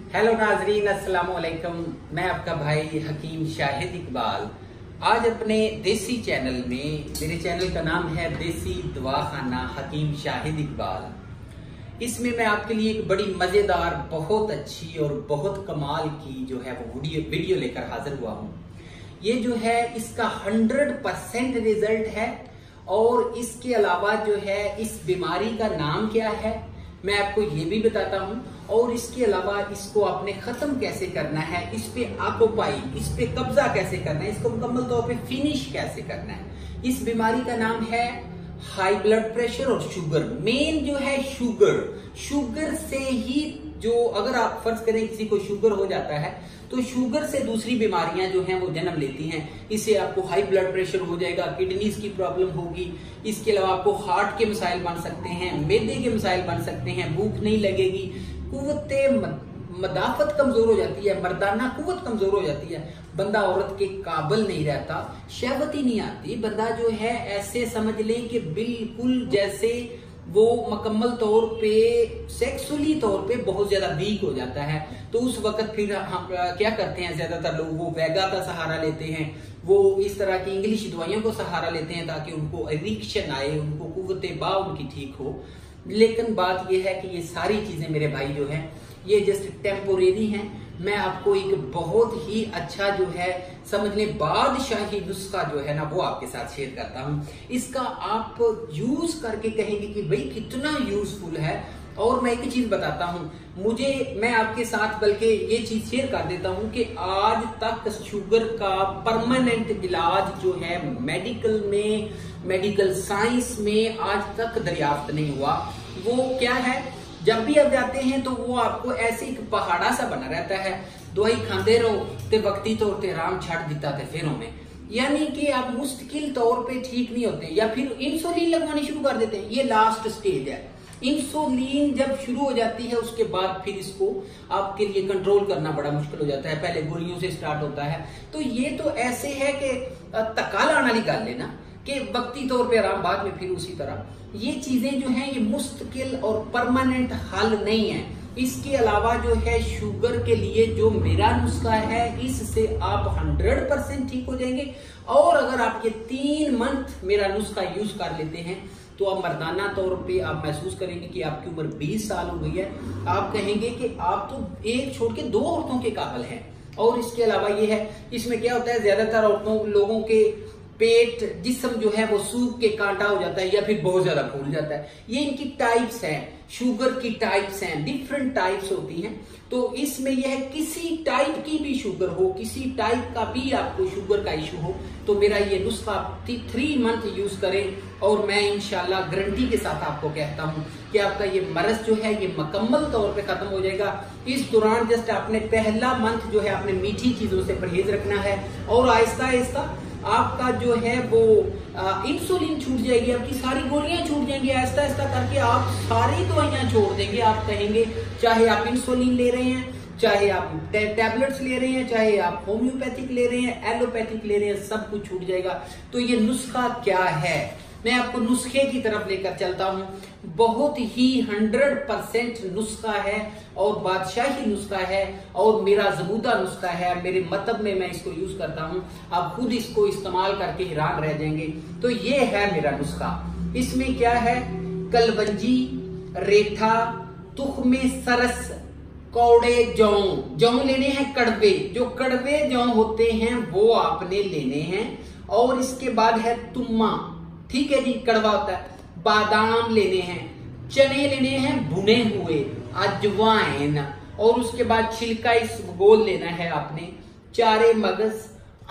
Hello नाजरीन, अस्सलाम वालेकुम। मैं आपका भाई हकीम शाहिद इकबाल आज अपने देसी चैनल में, मेरे चैनल का नाम है देसी दवाखाना हकीम शाहिद इकबाल। इसमें मैं आपके लिए एक बड़ी मजेदार, बहुत अच्छी और बहुत कमाल की जो है वो वीडियो लेकर हाजिर हुआ हूँ। ये जो है इसका 100% रिजल्ट है और इसके अलावा जो है इस बीमारी का नाम क्या है मैं आपको ये भी बताता हूँ, और इसके अलावा इसको आपने खत्म कैसे करना है, इस पे आकोपाई, इस पे कब्जा कैसे करना है, इसको मुकम्मल तौर पे फिनिश कैसे करना है। इस बीमारी का नाम है हाई ब्लड प्रेशर और शुगर। मेन जो है शुगर से ही, जो अगर आप फर्ज करें किसी को शुगर हो जाता है तो शुगर से दूसरी बीमारियां जो हैं वो जन्म लेती हैं। इससे आपको हाई ब्लड प्रेशर हो जाएगा, किडनीज की प्रॉब्लम होगी, इसके अलावा आपको हार्ट के मसाइल बन सकते हैं, मैदे के मसाइल बन सकते हैं, भूख नहीं लगेगी, कुव्वते मदाफत कमजोर हो जाती है, मर्दाना कुव्वत कमजोर हो जाती है, बंदा औरत के काबिल नहीं रहता, शहवत ही नहीं आती, बंदा जो है ऐसे समझ लें कि बिल्कुल जैसे वो मुकम्मल तौर पे सेक्सुअली तौर पे बहुत ज्यादा वीक हो जाता है। तो उस वक्त फिर हम क्या करते हैं, ज्यादातर लोग वो वैगा का सहारा लेते हैं, वो इस तरह की इंग्लिश दवाइयों को सहारा लेते हैं ताकि उनको एडिक्शन आए, उनको कुव्वते बा उनकी ठीक हो। लेकिन बात यह है कि ये सारी चीजें मेरे भाई जो है ये जस्ट टेम्पोरेरी हैं। मैं आपको एक बहुत ही अच्छा जो है समझ लें बादशाही नुस्खा जो है ना वो आपके साथ शेयर करता हूं। इसका आप यूज करके कहेंगे कि भाई कितना यूजफुल है। और मैं एक चीज बताता हूं, मैं आपके साथ बल्कि ये चीज शेयर कर देता हूं कि आज तक शुगर का परमानेंट इलाज जो है मेडिकल में, मेडिकल साइंस में आज तक दरियाफ्त नहीं हुआ। वो क्या है, जब भी आप जाते हैं तो वो आपको ऐसे एक पहाड़ा सा बना रहता है, दवाई खाते रहो ते वक्ती तौर पर आराम छड़ दिता थे फिर में, यानी कि आप मुस्तकिल तौर पे ठीक नहीं होते, या फिर इंसुलिन लगवानी शुरू कर देते हैं। ये लास्ट स्टेज है। इंसुलिन जब शुरू हो जाती है उसके बाद फिर इसको आपके लिए कंट्रोल करना बड़ा मुश्किल हो जाता है, पहले गोलियों से स्टार्ट होता है। तो ये तो ऐसे है कि तकाल आने वाली गल है ना, कि वक्ती तौर पे आराम, बाद में फिर उसी तरह। ये चीजें जो हैं ये मुस्तकिल और परमानेंट हल नहीं है। इसके अलावा जो है शुगर के लिए जो मेरा नुस्खा है इससे आप 100% ठीक हो जाएंगे। और अगर आप ये 3 मंथ मेरा नुस्खा यूज कर लेते हैं तो आप मर्दाना तौर पे आप महसूस करेंगे कि आपकी उम्र 20 साल हो गई है। आप कहेंगे कि आप तो एक छोड़ के 2 औरतों के काबिल हैं। और इसके अलावा ये है, इसमें क्या होता है, ज्यादातर लोगों के पेट, जिस्म जो है वो सूख के कांटा हो जाता है या फिर बहुत ज्यादा फूल जाता है। ये इनकी टाइप्स हैं, शुगर की टाइप्स हैं, डिफरेंट टाइप्स होती हैं। तो इसमें यह है, किसी टाइप की भी शुगर हो, किसी टाइप का भी आपको शुगर का इशू हो तो मेरा ये नुस्खा 3 मंथ यूज करें और मैं इंशाल्लाह गारंटी के साथ आपको कहता हूं कि आपका ये मर्ज जो है ये मुकम्मल तौर पे खत्म हो जाएगा। इस दौरान जस्ट आपने पहला मंथ जो है आपने मीठी चीजों से परहेज रखना है और आहिस्ता आहिस्ता आपका जो है वो इंसुलिन छूट जाएगी, आपकी सारी गोलियां छूट जाएंगी। ऐसा ऐसा करके आप सारी दवाइयां छोड़ देंगे। आप कहेंगे चाहे आप इंसुलिन ले रहे हैं, चाहे आप टैबलेट्स ले रहे हैं, चाहे आप होम्योपैथिक ले रहे हैं, एलोपैथिक ले रहे हैं, सब कुछ छूट जाएगा। तो ये नुस्खा क्या है, मैं आपको नुस्खे की तरफ लेकर चलता हूं। बहुत ही 100% नुस्खा है और बादशाही नुस्खा है और मेरा जबूदा नुस्खा है। मेरे मतलब में मैं इसको यूज करता हूं, आप खुद इसको इस्तेमाल करके हैरान रह जाएंगे। तो ये है मेरा नुस्खा। इसमें क्या है, कलवंजी, रेठा, तुख्मे सरस, कौड़े जौ लेने हैं, कड़वे, जो कड़वे जौ होते हैं वो आपने लेने हैं। और इसके बाद है तुम्मा, ठीक है जी, कड़वा होता है। बादाम लेने हैं, चने लेने हैं भुने हुए, अजवाइन, और उसके बाद छिलका इस गोल लेना है आपने, चारे मगज,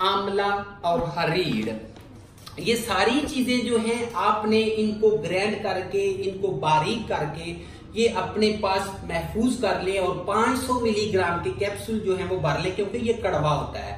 आंवला और हरीड़। ये सारी चीजें जो हैं आपने इनको ग्राइंड करके, इनको बारीक करके ये अपने पास महफूज कर ले और 500 मिलीग्राम के कैप्सूल जो है वो भर ले, क्योंकि ये कड़वा होता है।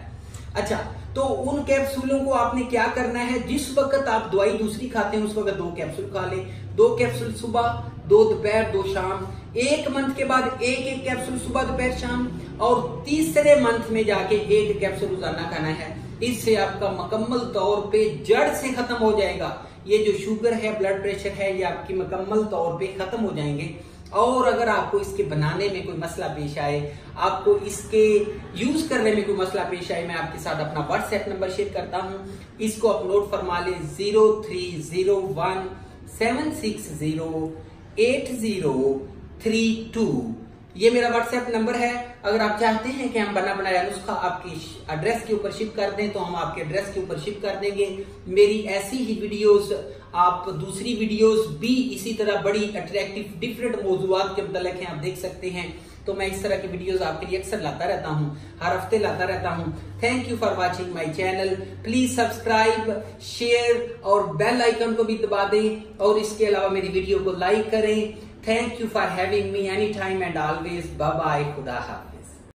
अच्छा, तो उन कैप्सूलों को आपने क्या करना है, जिस वक्त आप दवाई दूसरी खाते हैं उस वक्त 2 कैप्सूल खा ले, 2 कैप्सूल सुबह, 2 दोपहर, 2 शाम। 1 मंथ के बाद एक कैप्सूल सुबह, दोपहर, शाम, और तीसरे मंथ में जाके 1 कैप्सूल रोजाना खाना है। इससे आपका मुकम्मल तौर पे जड़ से खत्म हो जाएगा। ये जो शुगर है, ब्लड प्रेशर है, ये आपकी मुकम्मल तौर पे खत्म हो जाएंगे। और अगर आपको इसके बनाने में कोई मसला पेश आए, आपको इसके यूज करने में कोई मसला पेश आए, मैं आपके साथ अपना व्हाट्सएप नंबर शेयर करता हूं। इसको आप नोट फरमा लें, 0301708032। ये मेरा व्हाट्सएप नंबर है। अगर आप चाहते हैं कि हम बना बनाया नुस्खा आपकी एड्रेस के ऊपर शिप कर दें तो हम आपके एड्रेस के ऊपर शिप कर देंगे। मेरी ऐसी ही वीडियोस, आप दूसरी वीडियोस भी इसी तरह बड़ी अट्रैक्टिव डिफरेंट मौजूआत के मुतालिक हैं, आप देख सकते हैं। तो मैं इस तरह की वीडियोस आपके लिए अक्सर लाता रहता हूं, हर हफ्ते लाता रहता हूं। Thank you for watching my channel. Please subscribe, share और बेल आइकन को भी दबा दें और इसके अलावा मेरी वीडियो को लाइक करें। Thank you for having me anytime and always. Bye bye. Khuda Hafiz.